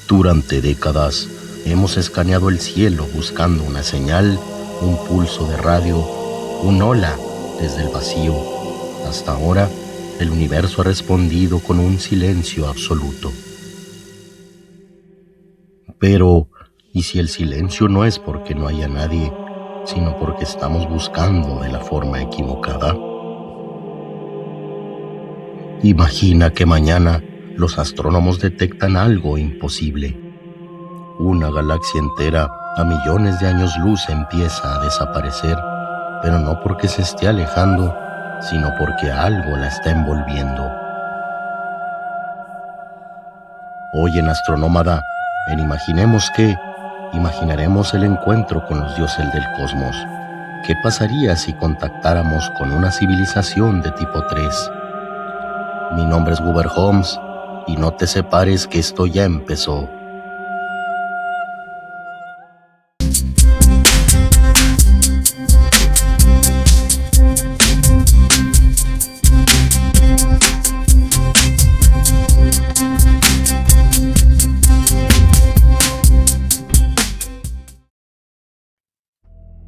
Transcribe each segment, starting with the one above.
Durante décadas hemos escaneado el cielo buscando una señal, un pulso de radio, un hola desde el vacío. Hasta ahora, el universo ha respondido con un silencio absoluto. Pero, ¿y si el silencio no es porque no haya nadie, sino porque estamos buscando de la forma equivocada? Imagina que mañana los astrónomos detectan algo imposible. Una galaxia entera a millones de años luz empieza a desaparecer, pero no porque se esté alejando, sino porque algo la está envolviendo. Hoy en Astronómada, en imaginaremos el encuentro con los dioses del cosmos. ¿Qué pasaría si contactáramos con una civilización de tipo 3? Mi nombre es Guber Holmes y no te separes que esto ya empezó.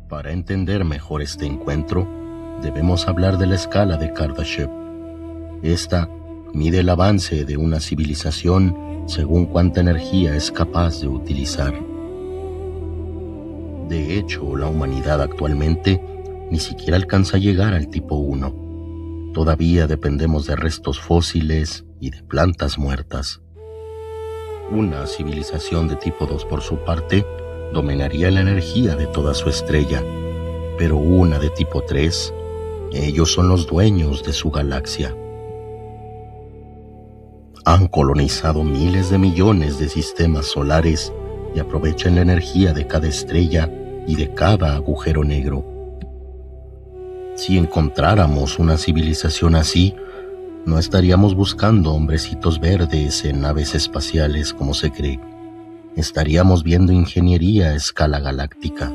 Para entender mejor este encuentro, debemos hablar de la escala de Kardashev. Esta mide el avance de una civilización según cuánta energía es capaz de utilizar. De hecho, la humanidad actualmente ni siquiera alcanza a llegar al tipo 1. Todavía dependemos de restos fósiles y de plantas muertas. Una civilización de tipo 2, por su parte, dominaría la energía de toda su estrella, pero una de tipo 3, ellos son los dueños de su galaxia. Han colonizado miles de millones de sistemas solares y aprovechan la energía de cada estrella y de cada agujero negro. Si encontráramos una civilización así, no estaríamos buscando hombrecitos verdes en naves espaciales como se cree. Estaríamos viendo ingeniería a escala galáctica.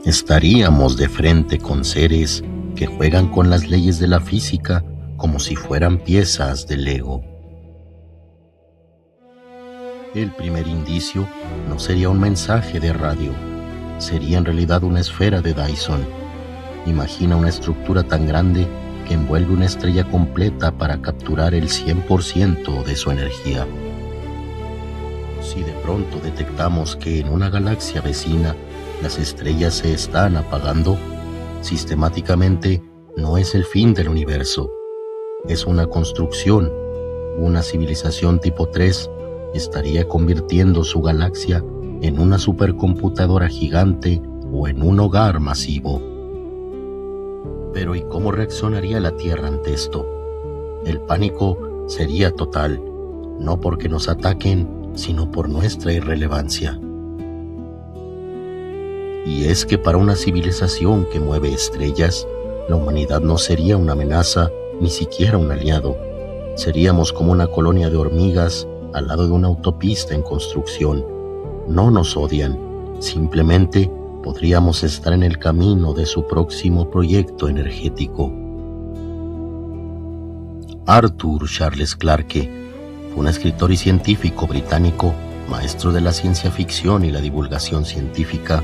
Estaríamos de frente con seres que juegan con las leyes de la física como si fueran piezas de Lego. El primer indicio no sería un mensaje de radio, sería en realidad una esfera de Dyson. Imagina una estructura tan grande que envuelve una estrella completa para capturar el 100% de su energía. Si de pronto detectamos que en una galaxia vecina las estrellas se están apagando, sistemáticamente no es el fin del universo, es una construcción. Una civilización tipo 3 estaría convirtiendo su galaxia en una supercomputadora gigante o en un hogar masivo. Pero ¿y cómo reaccionaría la Tierra ante esto? El pánico sería total, no porque nos ataquen, sino por nuestra irrelevancia. Y es que para una civilización que mueve estrellas, la humanidad no sería una amenaza, ni siquiera un aliado. Seríamos como una colonia de hormigas al lado de una autopista en construcción. No nos odian, simplemente podríamos estar en el camino de su próximo proyecto energético. Arthur Charles Clarke fue un escritor y científico británico, maestro de la ciencia ficción y la divulgación científica.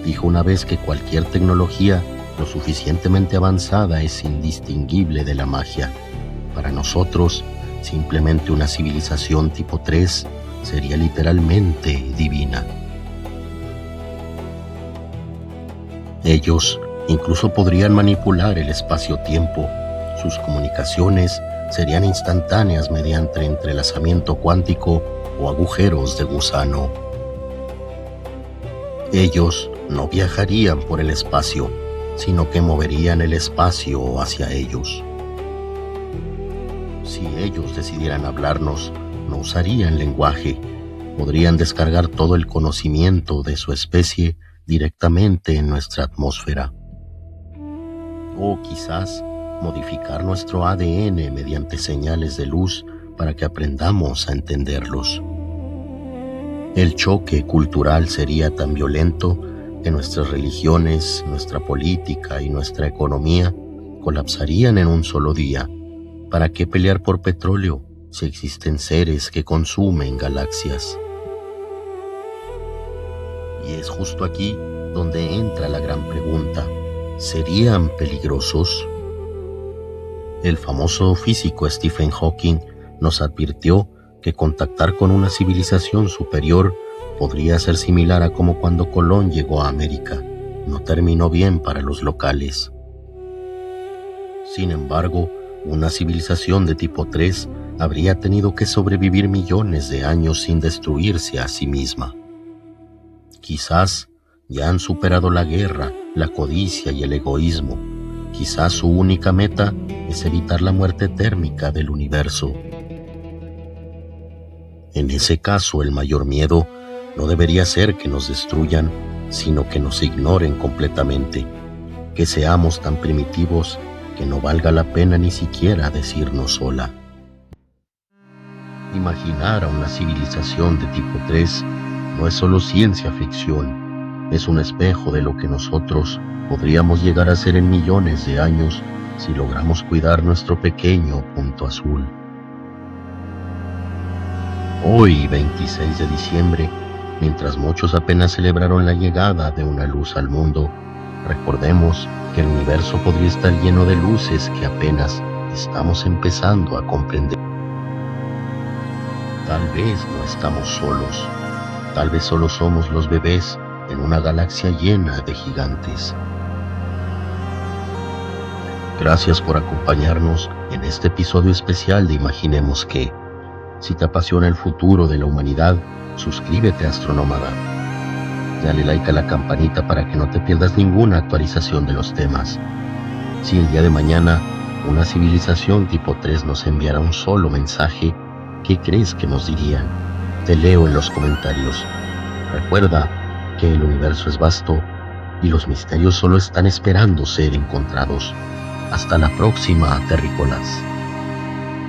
Dijo una vez que cualquier tecnología lo suficientemente avanzada es indistinguible de la magia. Para nosotros, simplemente una civilización tipo 3 sería literalmente divina. Ellos incluso podrían manipular el espacio-tiempo. Sus comunicaciones serían instantáneas mediante entrelazamiento cuántico o agujeros de gusano. Ellos no viajarían por el espacio, sino que moverían el espacio hacia ellos. Si ellos decidieran hablarnos, no usarían lenguaje. Podrían descargar todo el conocimiento de su especie directamente en nuestra atmósfera. O quizás modificar nuestro ADN mediante señales de luz para que aprendamos a entenderlos. El choque cultural sería tan violento que nuestras religiones, nuestra política y nuestra economía colapsarían en un solo día. ¿Para qué pelear por petróleo si existen seres que consumen galaxias. Y es justo aquí donde entra la gran pregunta: ¿serían peligrosos? El famoso físico Stephen Hawking nos advirtió que contactar con una civilización superior podría ser similar a como cuando Colón llegó a América. No terminó bien para los locales. Sin embargo, una civilización de tipo 3 habría tenido que sobrevivir millones de años sin destruirse a sí misma. Quizás ya han superado la guerra, la codicia y el egoísmo. Quizás su única meta es evitar la muerte térmica del universo. En ese caso, el mayor miedo no debería ser que nos destruyan, sino que nos ignoren completamente, que seamos tan primitivos que no valga la pena ni siquiera decirnos hola. Imaginar a una civilización de tipo 3 no es solo ciencia ficción, es un espejo de lo que nosotros podríamos llegar a ser en millones de años si logramos cuidar nuestro pequeño punto azul. Hoy, 26 de diciembre, mientras muchos apenas celebraron la llegada de una luz al mundo, recordemos que el universo podría estar lleno de luces que apenas estamos empezando a comprender. Tal vez no estamos solos, tal vez solo somos los bebés en una galaxia llena de gigantes. Gracias por acompañarnos en este episodio especial de Imaginemos que. Si te apasiona el futuro de la humanidad, suscríbete a Astronómada. Dale like a la campanita para que no te pierdas ninguna actualización de los temas. Si el día de mañana una civilización tipo 3 nos enviara un solo mensaje, ¿qué crees que nos dirían? Te leo en los comentarios. Recuerda que el universo es vasto y los misterios solo están esperando ser encontrados. Hasta la próxima, terrícolas.